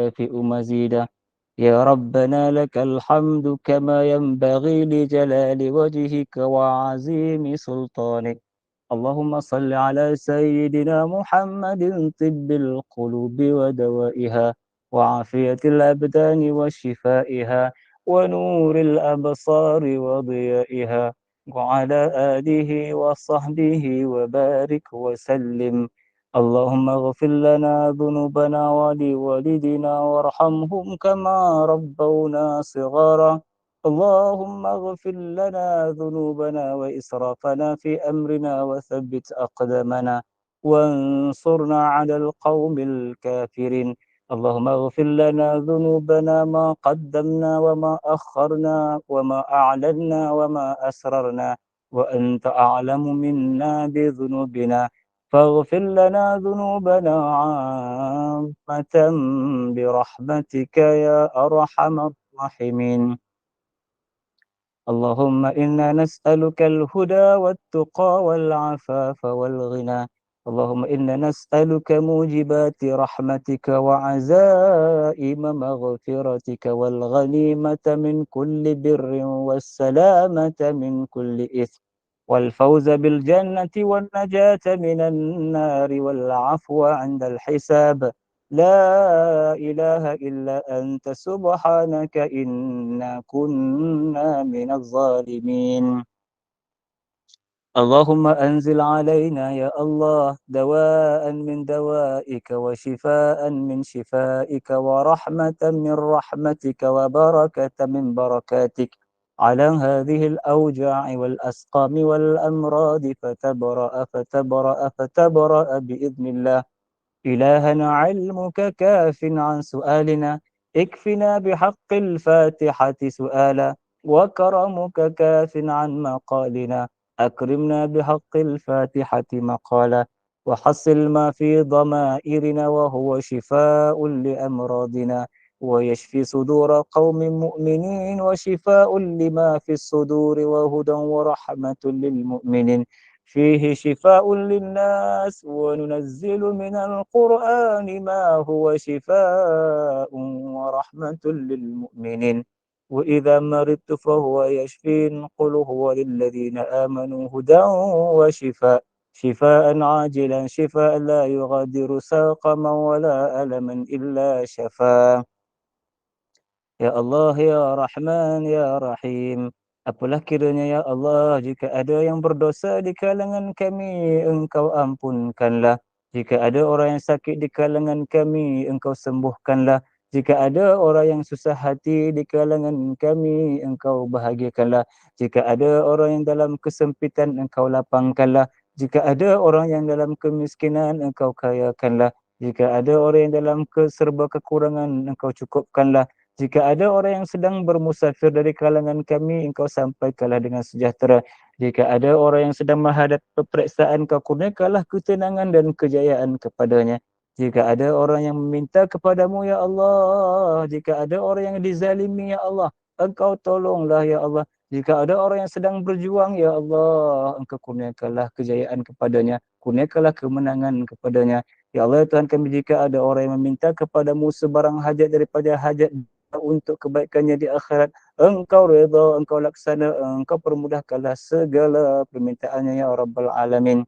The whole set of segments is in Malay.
يكافئ مزيدا. يا ربنا لك الحمد كما ينبغي لجلال وجهك وعظيم سلطانك. اللهم صل على سيدنا محمد طب القلوب ودوائها وعافية الأبدان وشفائها ونور الأبصار وضيائها وعلى آله وصحبه وبارك وسلم. اللهم اغفر لنا ذنوبنا ولوالدنا وارحمهم كما ربونا صغارا. اللهم اغفر لنا ذنوبنا وإسرافنا في أمرنا وثبت أقدامنا وانصرنا على القوم الكافرين. اللهم اغفر لنا ذنوبنا ما قدمنا وما أخرنا وما أعلنا وما أسررنا وأنت أعلم منا بذنوبنا. فاغفر لنا ذنوبنا عامة برحمتك يا أرحم الراحمين. اللهم إنا نسألك الهدى والتقى والعفاف والغنى. اللهم إنا نسألك موجبات رحمتك وعزائم مغفرتك والغنيمة من كل بر والسلامة من كل إثم والفوز بالجنة والنجاة من النار والعفو عند الحساب. لا إله إلا أنت سبحانك إنا كنا من الظالمين. اللهم أنزل علينا يا الله دواء من دوائك وشفاء من شفائك ورحمة من رحمتك وبركة من بركاتك على هذه الأوجاع والأسقام والأمراض فتبرأ فتبرأ فتبرأ بإذن الله. إلهنا علمك كاف عن سؤالنا، اكفنا بحق الفاتحة سؤالا، وكرمك كاف عن مقالنا، أكرمنا بحق الفاتحة مقالا، وحصل ما في ضمائرنا وهو شفاء لأمراضنا ويشفي صدور قوم مؤمنين وشفاء لما في الصدور وهدى ورحمة للمؤمنين. فيه شفاء للناس وننزل من القرآن ما هو شفاء ورحمة للمؤمنين. وإذا مرضت فهو يشفين قل هو للذين آمنوا هدى وشفاء. شفاء عاجلا شفاء لا يغادر سقما ولا ألما إلا شفاء. Ya Allah, ya Rahman, ya Rahim. Apalah kiranya ya Allah, jika ada yang berdosa di kalangan kami, Engkau ampunkanlah. Jika ada orang yang sakit di kalangan kami, Engkau sembuhkanlah. Jika ada orang yang susah hati di kalangan kami, Engkau bahagiakanlah. Jika ada orang yang dalam kesempitan, Engkau lapangkanlah. Jika ada orang yang dalam kemiskinan, Engkau kayakanlah. Jika ada orang yang dalam serba kekurangan, Engkau cukupkanlah. Jika ada orang yang sedang bermusafir dari kalangan kami, Engkau sampaikanlah dengan sejahtera. Jika ada orang yang sedang menghadap peperiksaan, Kau kurniakanlah ketenangan dan kejayaan kepadanya. Jika ada orang yang meminta kepadamu, ya Allah. Jika ada orang yang dizalimi, ya Allah, Engkau tolonglah, ya Allah. Jika ada orang yang sedang berjuang, ya Allah, Engkau kurniakanlah kejayaan kepadanya. Kurniakanlah kemenangan kepadanya. Ya Allah, ya Tuhan kami, jika ada orang yang meminta kepadamu sebarang hajat daripada hajat untuk kebaikannya di akhirat, Engkau redha, Engkau laksana, Engkau permudahkanlah segala permintaannya ya Rabbal Alamin.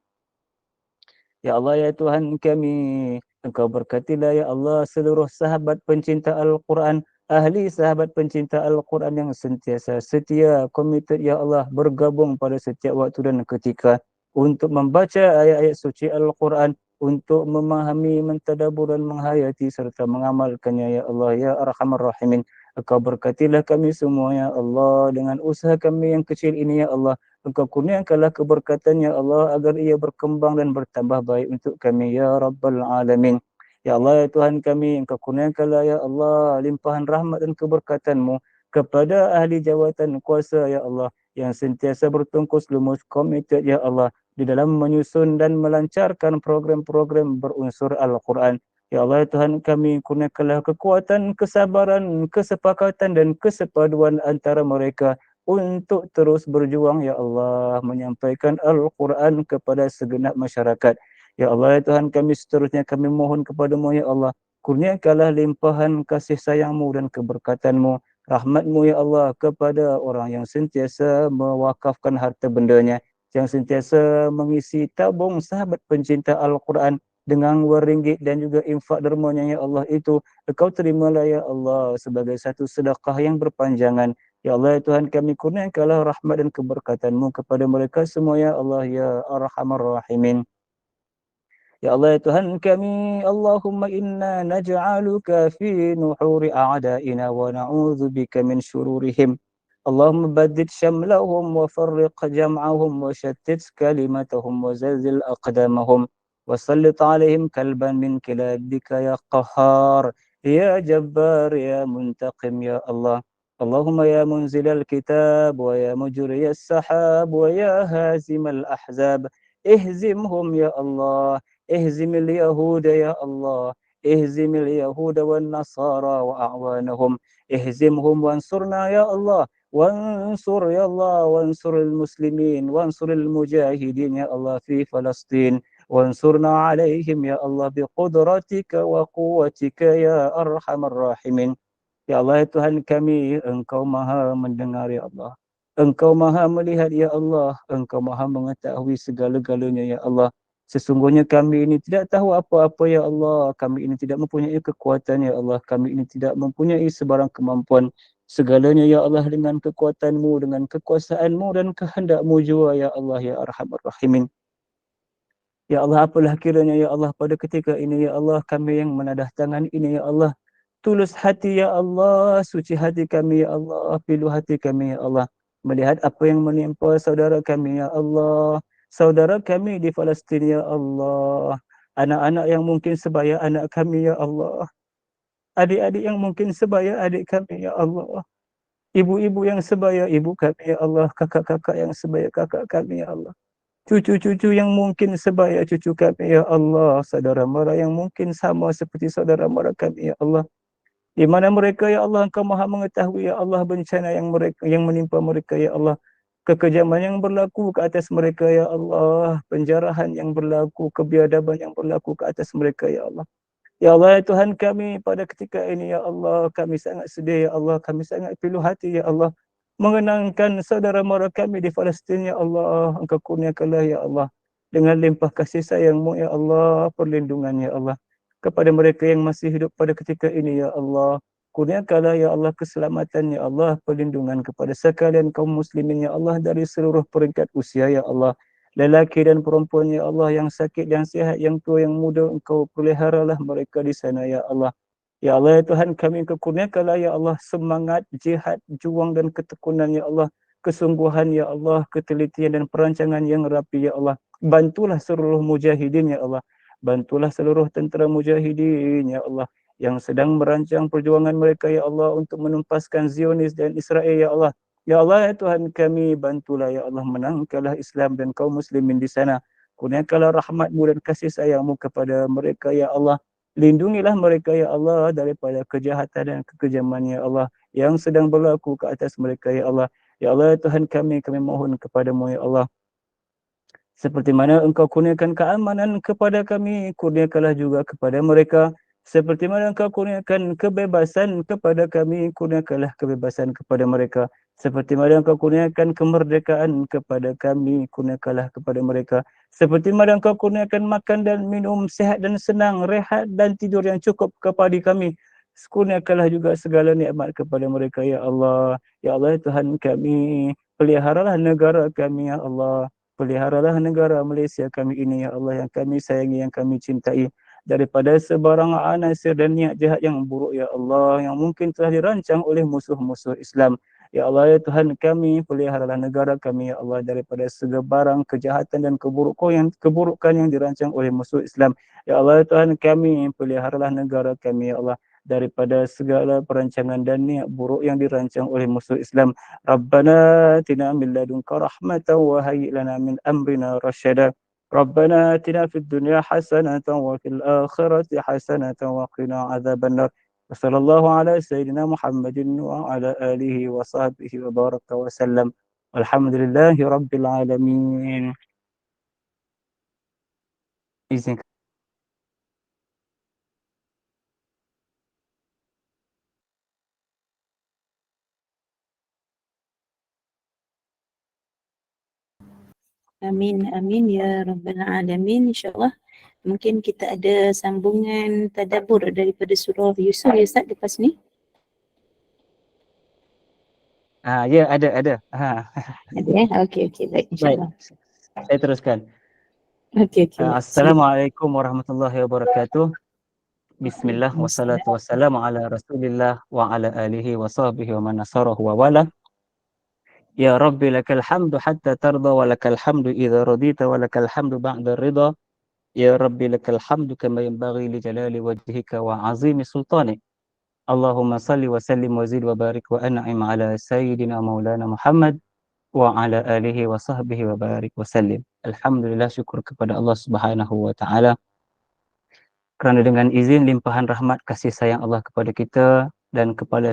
Ya Allah, ya Tuhan kami, Engkau berkatilah ya Allah seluruh sahabat pencinta Al-Quran, ahli sahabat pencinta Al-Quran yang sentiasa setia, komited ya Allah, bergabung pada setiap waktu dan ketika untuk membaca ayat-ayat suci Al-Quran, untuk memahami, mentadabur dan menghayati serta mengamalkannya ya Allah, ya Arhamar Rahimin. Engkau berkatilah kami semua ya Allah dengan usaha kami yang kecil ini ya Allah. Engkau kurniakanlah keberkatan ya Allah agar ia berkembang dan bertambah baik untuk kami ya Rabbal Alamin. Ya Allah, ya Tuhan kami, Engkau kurniakanlah ya Allah limpahan rahmat dan keberkatan-Mu kepada ahli jawatan kuasa ya Allah yang sentiasa bertungkus lumus komited ya Allah di dalam menyusun dan melancarkan program-program berunsur Al-Quran. Ya Allah, ya Tuhan kami, kurniakanlah kekuatan, kesabaran, kesepakatan dan kesepaduan antara mereka untuk terus berjuang ya Allah menyampaikan Al-Quran kepada segenap masyarakat. Ya Allah, ya Tuhan kami, seterusnya kami mohon kepadamu ya Allah, Kurniakanlah limpahan kasih sayangmu dan keberkatanmu, rahmatmu ya Allah kepada orang yang sentiasa mewakafkan harta bendanya, yang sentiasa mengisi tabung sahabat pencinta Al-Quran dengan RM2 dan juga infak dermanya ya Allah itu. Engkau terimalah ya Allah sebagai satu sedekah yang berpanjangan. Ya Allah ya Tuhan kami kurniakanlah rahmat dan keberkatanmu kepada mereka semua ya Allah ya Arhamar Rahimin. Ya Allah ya Tuhan kami, Allahumma inna naj'aluka fi nuhuri a'da'ina wa na'udzubika min syururihim. Allahumma baddid syamlahum wa farriq jam'ahum wa shattit kalimatahum wa zalzil aqdamahum wa sallit alaihim kalban min kilabika ya qahhar ya jabbar ya muntaqim ya Allah. Allahumma ya munzilal kitab wa ya mujriyas sahab wa ya hazimal ahzab ihzimhum ya Allah. اهزم اليهود يا الله اهزم اليهود والنصارى وأعوانهم اهزمهم وانصرنا يا الله وانصر يا الله وانصر المسلمين وانصر المجاهدين يا الله في فلسطين وانصرنا عليهم يا الله بقدرتك وقوتك يا أرحم الراحمين. Ya Allah ya Tuhan kami, Engkau maha mendengar ya Allah. Engkau maha melihat ya Allah. Engkau maha mengetahui segala-galanya ya Allah. Sesungguhnya kami ini tidak tahu apa-apa ya Allah. Kami ini tidak mempunyai kekuatan ya Allah. Kami ini tidak mempunyai sebarang kemampuan. Segalanya ya Allah dengan kekuatanmu, dengan kekuasaanmu dan kehendakmu jua ya Allah ya Arhamar Rahimin. Ya Allah, apalah kiranya ya Allah pada ketika ini ya Allah kami yang menadah tangan ini ya Allah. Tulus hati ya Allah, suci hati kami ya Allah, pilu hati kami ya Allah. Melihat apa yang menimpa saudara kami ya Allah. Saudara kami di Palestin ya Allah. Anak-anak yang mungkin sebaya anak kami ya Allah. Adik-adik yang mungkin sebaya adik kami ya Allah. Ibu-ibu yang sebaya ibu kami ya Allah. Kakak-kakak yang sebaya kakak kami ya Allah. Cucu-cucu yang mungkin sebaya cucu kami ya Allah. Saudara mara yang mungkin sama seperti saudara mara kami ya Allah. Di mana mereka ya Allah Engkau maha mengetahui ya Allah bencana yang menimpa mereka ya Allah. Kekejaman yang berlaku ke atas mereka ya Allah. Penjarahan yang berlaku, kebiadaban yang berlaku ke atas mereka ya Allah. Ya Allah ya Tuhan kami pada ketika ini ya Allah kami sangat sedih ya Allah, kami sangat pilu hati ya Allah mengenangkan saudara mara kami di Palestin ya Allah. Engkau kurniakanlah ya Allah dengan limpah kasih sayang-Mu ya Allah, perlindungan ya Allah kepada mereka yang masih hidup pada ketika ini ya Allah. Kurniakanlah ya Allah keselamatan ya Allah, perlindungan kepada sekalian kaum muslimin ya Allah dari seluruh peringkat usia ya Allah. Lelaki dan perempuan ya Allah yang sakit, yang sihat, yang tua, yang muda, Engkau peliharalah mereka di sana ya Allah. Ya Allah ya Tuhan kami Engkau kurniakanlah ya Allah semangat, jihad, juang dan ketekunan ya Allah. Kesungguhan ya Allah, ketelitian dan perancangan yang rapi ya Allah. Bantulah seluruh mujahidin ya Allah. Bantulah seluruh tentera mujahidin ya Allah yang sedang merancang perjuangan mereka ya Allah untuk menumpaskan Zionis dan Israel ya Allah. Ya Allah ya Tuhan kami, bantulah ya Allah, menangkanlah Islam dan kaum muslimin di sana. Kurniakanlah rahmat-Mu dan kasih sayang-Mu kepada mereka ya Allah. Lindungilah mereka ya Allah daripada kejahatan dan kekejaman ya Allah yang sedang berlaku ke atas mereka ya Allah. Ya Allah ya Tuhan kami mohon kepada-Mu ya Allah. Seperti mana Engkau kurniakan keamanan kepada kami, kurniakanlah juga kepada mereka. Seperti mana Engkau kurniakan kebebasan kepada kami, kurniakanlah kebebasan kepada mereka. Seperti mana Engkau kurniakan kemerdekaan kepada kami, kurniakanlah kepada mereka. Seperti mana Engkau kurniakan makan dan minum sehat dan senang, rehat dan tidur yang cukup kepada kami. Kurniakanlah juga segala nikmat kepada mereka, ya Allah. Ya Allah, Tuhan kami, peliharalah negara kami, ya Allah. Peliharalah negara Malaysia kami ini ya Allah yang kami sayangi, yang kami cintai daripada sebarang anasir dan niat jahat yang buruk ya Allah yang mungkin telah dirancang oleh musuh-musuh Islam. Ya Allah ya Tuhan kami, peliharalah negara kami ya Allah daripada sebarang kejahatan dan keburukan yang dirancang oleh musuh Islam. Ya Allah ya Tuhan kami, peliharalah negara kami ya Allah daripada segala perancangan dan niat buruk yang dirancang oleh musuh Islam. ربنا آتنا من لدنك رحمة وهيئ لنا من أمرنا رشدا ربنا آتنا في الدنيا حسنة وفي الآخرة حسنة وقنا عذاب النار وصلى الله على سيدنا محمد وعلى آله وصحبه وبارك وسلم والحمد لله رب العالمين. إذن Amin, amin ya Rabbal Alamin. InsyaAllah mungkin kita ada sambungan tadabbur daripada surah Yusuf ya Ustaz lepas ni. Ya, ada. Ada ya? Okey, baik Baik, insyaAllah. saya teruskan. Okey, baik. Silakan. Assalamualaikum warahmatullahi wabarakatuh. Bismillah wassalatu Waalaikumsalam. wassalamu ala Rasulillah wa ala alihi wa sahbihi wa man nasarahu wa wala. Ya Rabbi lakal hamdu hatta tarda wa lakal hamdu idza radita wa lakal hamdu ba'da ridha. Ya Rabbi lakal hamdu kama yanbaghi li jalali wajhika wa azimi sultanik. Allahumma salli wa sallim wa zid wa barik wa an'im ala sayyidina maulana Muhammad wa ala alihi wa sahbihi wa barik wa sallim. Alhamdulillah, syukur kepada Allah Subhanahu wa taala kerana dengan izin limpahan rahmat kasih sayang Allah kepada kita dan kepada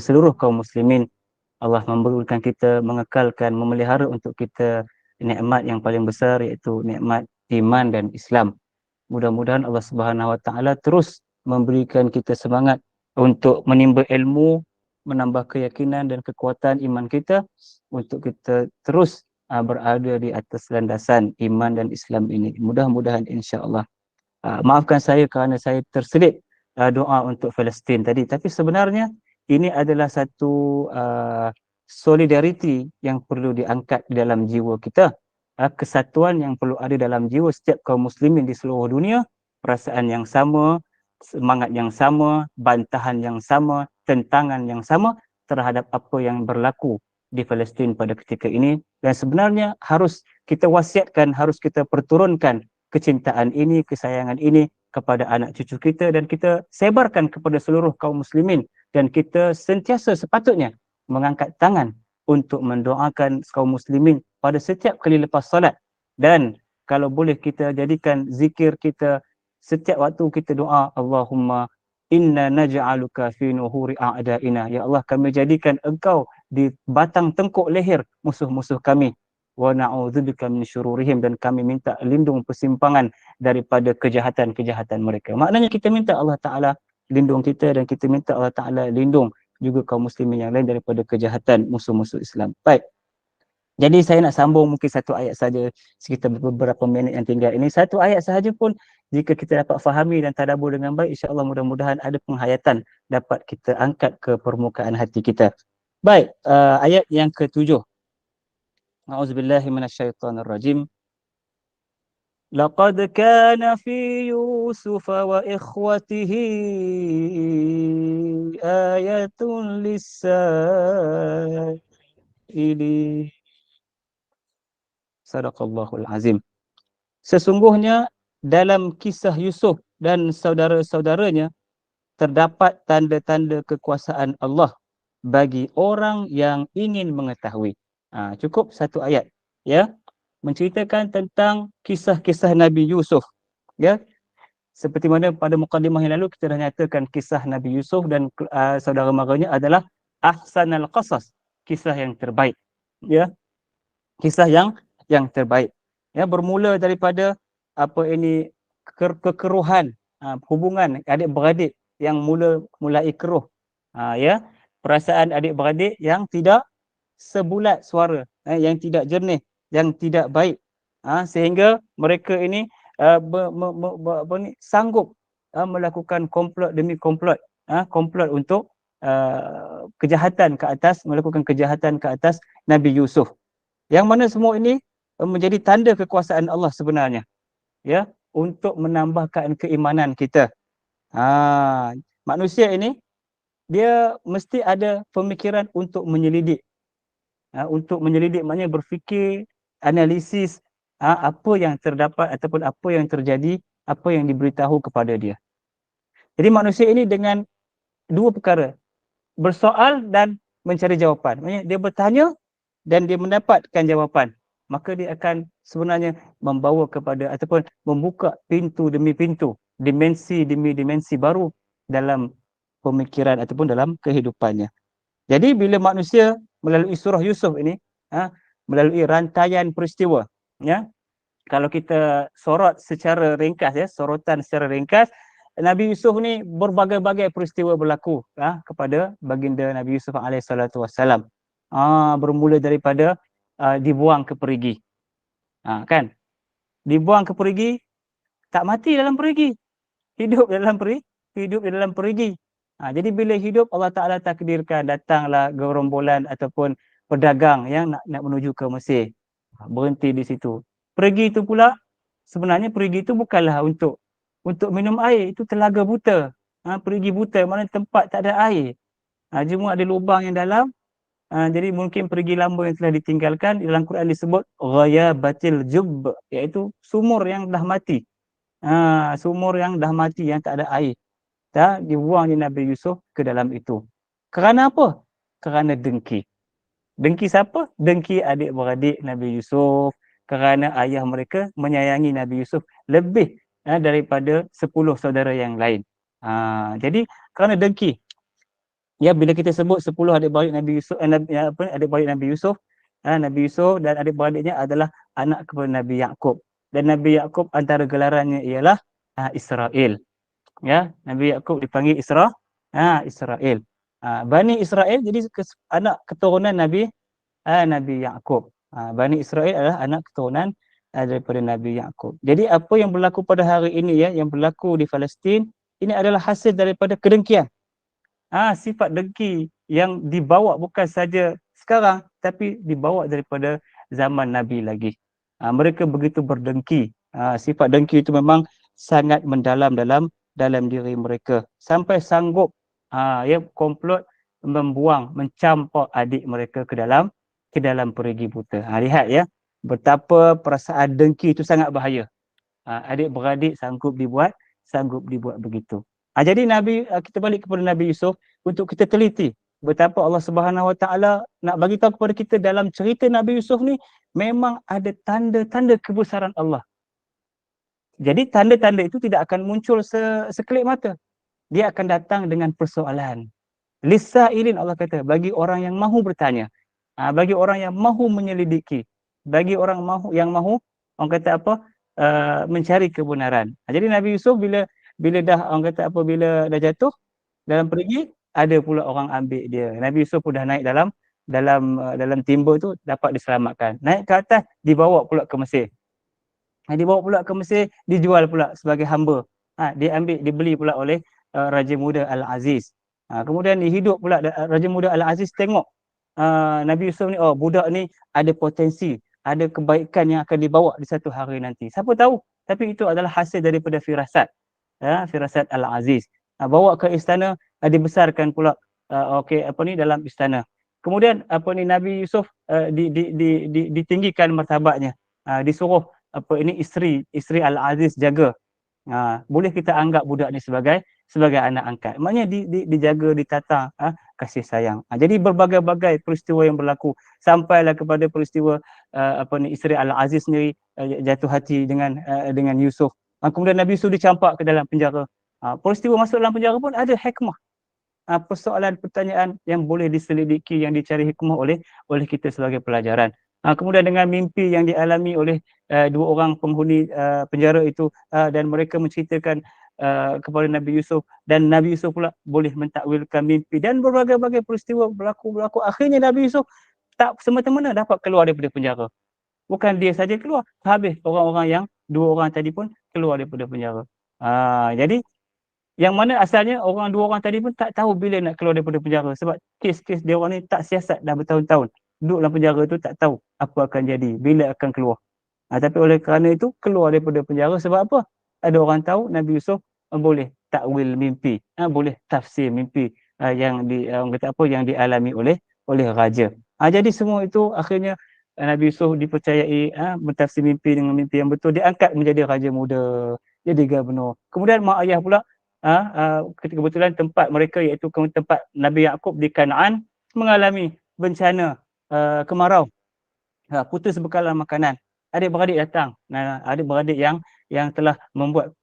seluruh kaum muslimin, Allah memberikan kita, mengekalkan, memelihara untuk kita nikmat yang paling besar, iaitu nikmat iman dan Islam. Mudah-mudahan Allah Subhanahu wa taala terus memberikan kita semangat untuk menimba ilmu, menambah keyakinan dan kekuatan iman kita untuk kita terus berada di atas landasan iman dan Islam ini. Mudah-mudahan insya-Allah. Maafkan saya kerana saya terselit doa untuk Palestin tadi. Tapi sebenarnya ini adalah satu solidariti yang perlu diangkat di dalam jiwa kita. Kesatuan yang perlu ada dalam jiwa setiap kaum muslimin di seluruh dunia. Perasaan yang sama, semangat yang sama, bantahan yang sama, tentangan yang sama terhadap apa yang berlaku di Palestin pada ketika ini. Dan sebenarnya harus kita wasiatkan, harus kita perturunkan kecintaan ini, kesayangan ini kepada anak cucu kita dan kita sebarkan kepada seluruh kaum muslimin dan kita sentiasa sepatutnya mengangkat tangan untuk mendoakan kaum muslimin pada setiap kali lepas solat. Dan kalau boleh kita jadikan zikir kita setiap waktu kita doa, Allahumma inna naj'aluka fi nuhuri a'daina. Ya Allah, kami jadikan engkau di batang tengkuk leher musuh-musuh kami. Wa na'udzubika min syururihim, dan kami minta lindung persimpangan daripada kejahatan-kejahatan mereka. Maknanya kita minta Allah Ta'ala lindung kita dan kita minta Allah Ta'ala lindung juga kaum muslimin yang lain daripada kejahatan musuh-musuh Islam. Baik. Jadi saya nak sambung mungkin satu ayat saja, sekitar beberapa minit yang tinggal ini. Satu ayat sahaja pun jika kita dapat fahami dan tadabbur dengan baik, insya-Allah mudah-mudahan ada penghayatan dapat kita angkat ke permukaan hati kita. Baik, ayat yang ke-7. A'udzubillahi minasyaitonirrajim. Laqad kana fi Yusuf wa ikhwatihi ayatun lis-sa'ili. Sadaqallahul azim. Sesungguhnya dalam kisah Yusuf dan saudara-saudaranya terdapat tanda-tanda kekuasaan Allah bagi orang yang ingin mengetahui. Cukup satu ayat, ya, menceritakan tentang kisah-kisah Nabi Yusuf, ya. Seperti mana pada mukadimah yang lalu kita dah nyatakan kisah Nabi Yusuf dan saudara maranya adalah ahsanal qasas, kisah yang terbaik, ya. Kisah yang terbaik. Ya, bermula daripada apa ini kekeruhan hubungan adik-beradik yang mulai keruh. Ya, perasaan adik-beradik yang tidak sebulat suara, yang tidak jernih, yang tidak baik. Sehingga mereka ini sanggup melakukan komplot demi komplot, komplot untuk kejahatan ke atas, melakukan kejahatan ke atas Nabi Yusuf. Yang mana semua ini menjadi tanda kekuasaan Allah sebenarnya, ya, untuk menambahkan keimanan kita. Manusia ini dia mesti ada pemikiran untuk menyelidik. Untuk menyelidik maknanya berfikir, analisis apa yang terdapat ataupun apa yang terjadi, apa yang diberitahu kepada dia. Jadi manusia ini dengan dua perkara, bersoal dan mencari jawapan. Maksudnya dia bertanya dan dia mendapatkan jawapan. Maka dia akan sebenarnya membawa kepada ataupun membuka pintu demi pintu, dimensi demi dimensi baru dalam pemikiran ataupun dalam kehidupannya. Jadi bila manusia melalui surah Yusuf ini, melalui rantaian peristiwa, ya, kalau kita sorot secara ringkas, ya, sorotan secara ringkas, Nabi Yusuf ni berbagai-bagai peristiwa berlaku kepada baginda Nabi Yusuf alaihissalatu wassalam. Bermula daripada dibuang ke perigi. Kan? Dibuang ke perigi, tak mati dalam perigi. Hidup di dalam perigi. Jadi bila hidup, Allah Ta'ala takdirkan datanglah gerombolan ataupun pedagang yang nak menuju ke Mesir. Berhenti di situ. Perigi itu pula, sebenarnya perigi itu bukanlah untuk minum air, itu telaga buta. Perigi buta, mana tempat tak ada air. Cuma ada lubang yang dalam. Jadi mungkin perigi lamba yang telah ditinggalkan. Dalam Quran disebut ghayabatil jubb, iaitu sumur yang dah mati. Sumur yang dah mati, yang tak ada air. Dibuang di Nabi Yusuf ke dalam itu. Kerana apa? Kerana dengki. Dengki siapa? Dengki adik-beradik Nabi Yusuf. Kerana ayah mereka menyayangi Nabi Yusuf lebih daripada 10 saudara yang lain. Jadi kerana dengki. Ya, bila kita sebut 10 adik-beradik Nabi Yusuf, adik-beradik Nabi Yusuf, Nabi Yusuf dan adik-beradiknya adalah anak kepada Nabi Yaqub. Dan Nabi Yaqub antara gelarannya ialah Israel. Ya, Nabi Yaqub dipanggil Israel. Bani Israel jadi anak keturunan Nabi Yaqub. Bani Israel adalah anak keturunan daripada Nabi Yaqub. Jadi apa yang berlaku pada hari ini, ya, yang berlaku di Palestin, ini adalah hasil daripada kedengkian. Sifat dengki yang dibawa bukan saja sekarang, tapi dibawa daripada zaman Nabi lagi. Mereka begitu berdengki. Sifat dengki itu memang sangat mendalam dalam diri mereka. Sampai sanggup komplot mencampak adik mereka ke dalam perigi buta. Lihat ya, betapa perasaan dengki itu sangat bahaya. Adik-beradik sanggup dibuat begitu. Jadi kita balik kepada Nabi Yusuf untuk kita teliti betapa Allah Subhanahu Wa Taala nak bagi tahu kepada kita dalam cerita Nabi Yusuf ni memang ada tanda-tanda kebesaran Allah. Jadi tanda-tanda itu tidak akan muncul sekelip mata. Dia akan datang dengan persoalan. Lisailin, Allah kata, bagi orang yang mahu bertanya, bagi orang yang mahu menyelidiki, bagi orang yang mahu orang kata apa, mencari kebenaran. Jadi Nabi Yusuf bila dah orang kata apa, bila dah jatuh dalam perigi, ada pula orang ambil dia. Nabi Yusuf pun dah naik dalam timba tu, dapat diselamatkan. Naik ke atas, dibawa pula ke Mesir. Dibawa pula ke Mesir, dijual pula sebagai hamba. Dibeli pula oleh Raja Muda Al-Aziz. Kemudian hidup pula Raja Muda Al-Aziz tengok Nabi Yusuf ni, budak ni ada potensi, ada kebaikan yang akan dibawa di satu hari nanti. Siapa tahu? Tapi itu adalah hasil daripada firasat. Firasat Al-Aziz. Bawa ke istana, dibesarkan pula dalam istana. Kemudian Nabi Yusuf ditinggikan martabatnya. Disuruh isteri Al-Aziz jaga. Boleh kita anggap budak ni sebagai anak angkat. Maknanya dijaga, ditata, kasih sayang. Jadi berbagai-bagai peristiwa yang berlaku sampailah kepada peristiwa isteri Al-Aziz sendiri jatuh hati dengan Yusuf. Kemudian Nabi Yusuf dicampak ke dalam penjara. Peristiwa masuk dalam penjara pun ada hikmah. Persoalan, pertanyaan yang boleh diselidiki, yang dicari hikmah oleh kita sebagai pelajaran. Kemudian dengan mimpi yang dialami oleh dua orang penghuni penjara itu, dan mereka menceritakan kepada Nabi Yusuf, dan Nabi Yusuf pula boleh mentakwilkan mimpi, dan berbagai-bagai peristiwa berlaku. Akhirnya Nabi Yusuf tak semata-mata dapat keluar daripada penjara. Bukan dia saja keluar, habis orang-orang yang dua orang tadi pun keluar daripada penjara. Jadi yang mana asalnya dua orang tadi pun tak tahu bila nak keluar daripada penjara, sebab kes-kes dia orang ni tak siasat dah bertahun-tahun. Duduk dalam penjara tu tak tahu apa akan jadi, bila akan keluar. Tapi oleh kerana itu keluar daripada penjara, sebab apa? Ada orang tahu Nabi Yusuf boleh takwil mimpi, boleh tafsir mimpi yang dialami oleh raja. Jadi semua itu akhirnya Nabi Yusuf dipercayai mentafsir mimpi dengan mimpi yang betul, diangkat menjadi raja muda, jadi gubernur. Kemudian mak ayah pula kebetulan tempat mereka, iaitu tempat Nabi Yaqub di Kanaan, mengalami bencana kemarau, putus bekalan makanan. Adik-beradik datang, adik-beradik yang telah membuat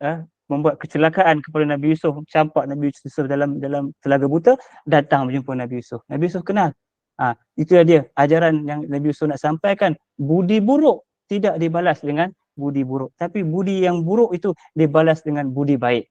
kecelakaan kepada Nabi Yusuf, campak Nabi Yusuf dalam telaga buta, datang menjumpa Nabi Yusuf. Nabi Yusuf kenal. Itulah dia ajaran yang Nabi Yusuf nak sampaikan. Budi buruk tidak dibalas dengan budi buruk, tapi budi yang buruk itu dibalas dengan budi baik.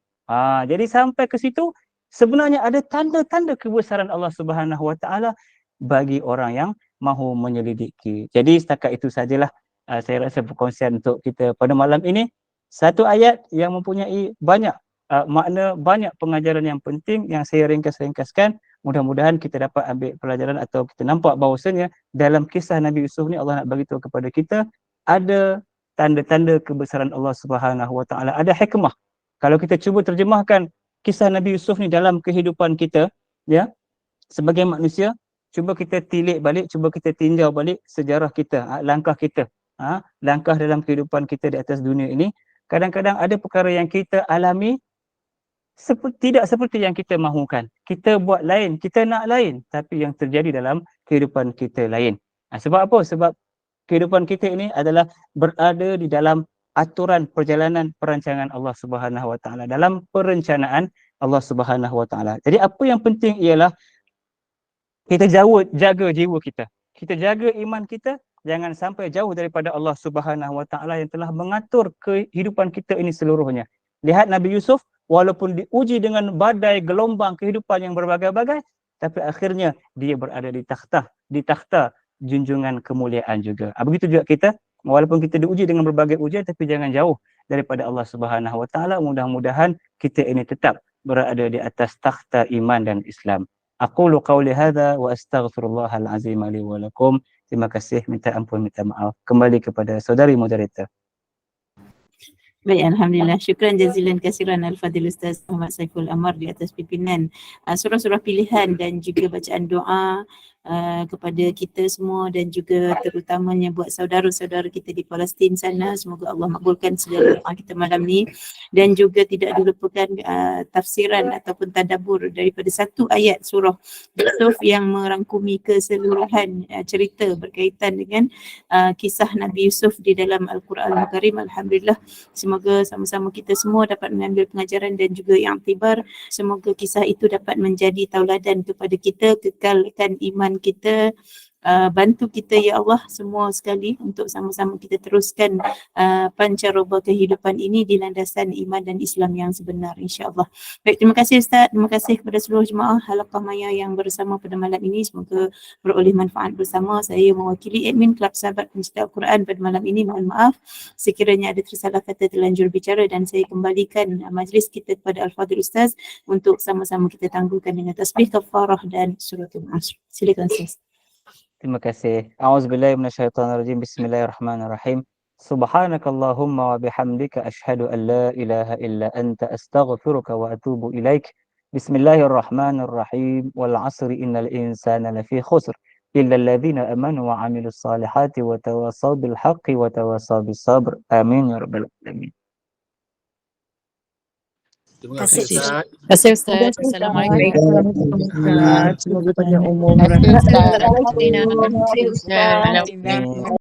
Jadi sampai ke situ, sebenarnya ada tanda-tanda kebesaran Allah Subhanahu Wa Taala bagi orang yang mahu menyelidiki. Jadi setakat itu sajalah saya rasa perkongsian untuk kita pada malam ini, satu ayat yang mempunyai banyak makna, banyak pengajaran yang penting yang saya ringkas-ringkaskan. Mudah-mudahan kita dapat ambil pelajaran atau kita nampak bahawasanya dalam kisah Nabi Yusuf ni Allah nak beritahu kepada kita ada tanda-tanda kebesaran Allah Subhanahu Wa Taala, ada hikmah. Kalau kita cuba terjemahkan kisah Nabi Yusuf ni dalam kehidupan kita, ya, sebagai manusia, cuba kita tilik balik, cuba kita tinjau balik sejarah kita, langkah kita, langkah dalam kehidupan kita di atas dunia ini. Kadang-kadang ada perkara yang kita alami tidak seperti yang kita mahukan. Kita buat lain, kita nak lain, tapi yang terjadi dalam kehidupan kita lain. Sebab apa? Sebab kehidupan kita ini adalah berada di dalam aturan perjalanan perancangan Allah Subhanahu Wa Taala, dalam perencanaan Allah Subhanahu Wa Taala. Jadi apa yang penting ialah kita jaga jiwa kita. Kita jaga iman kita, jangan sampai jauh daripada Allah Subhanahu Wa Taala yang telah mengatur kehidupan kita ini seluruhnya. Lihat Nabi Yusuf, walaupun diuji dengan badai gelombang kehidupan yang berbagai-bagai, tapi akhirnya dia berada di takhta junjungan kemuliaan juga. Begitu juga kita, walaupun kita diuji dengan berbagai ujian, tapi jangan jauh daripada Allah Subhanahu Wa Taala. Mudah-mudahan kita ini tetap berada di atas takhta iman dan Islam. Aqulu qawli hadza wa astaghfirullahal azim li wa lakum. Terima kasih, minta ampun, minta maaf. Kembali kepada saudari moderator. Baik, Alhamdulillah. Syukran jazilan kasiran Al-Fadhil Ustaz Muhammad Saiful Amar di atas pimpinan surah-surah pilihan dan juga bacaan doa kepada kita semua dan juga terutamanya buat saudara-saudara kita di Palestin sana. Semoga Allah makbulkan segala doa kita malam ni, dan juga tidak dilupakan tafsiran ataupun tadabbur daripada satu ayat surah Yusuf yang merangkumi keseluruhan cerita berkaitan dengan kisah Nabi Yusuf di dalam Al-Quran Al-Karim. Alhamdulillah, semoga sama-sama kita semua dapat mengambil pengajaran dan juga iktibar. Semoga kisah itu dapat menjadi tauladan kepada kita, kekalkan iman kita, bantu kita ya Allah semua sekali untuk sama-sama kita teruskan pancaroba kehidupan ini di landasan iman dan Islam yang sebenar, insya-Allah. Baik, terima kasih Ustaz, terima kasih kepada seluruh jemaah Halaqah Maya yang bersama pada malam ini. Semoga beroleh manfaat bersama. Saya mewakili admin Kelab Sahabat Pencinta Al-Quran pada malam ini, mohon maaf sekiranya ada tersalah kata, terlanjur bicara, dan saya kembalikan majlis kita kepada Al-Fadhil Ustaz untuk sama-sama kita tangguhkan dengan tasbih kafarah dan suratul Asr. Silakan Ustaz. Terima kasih. A'udzubillahi minasyaitonirrajim. Bismillahirrahmanirrahim. Subhanakallahumma wa bihamdika asyhadu an la ilaha illa anta astaghfiruka wa atubu ilaik. Bismillahirrahmanirrahim. Wal 'asri innal insana lafi khusr illa alladhina amanu wa 'amilus salihati wa tawasaw bil haqqi wa tawasaw bis sabr. Amin ya rabbal alamin. Terima kasih Ustaz. Terima kasih Ustaz. Assalamualaikum. Semoga panjang umur. Terima kasih Ustaz.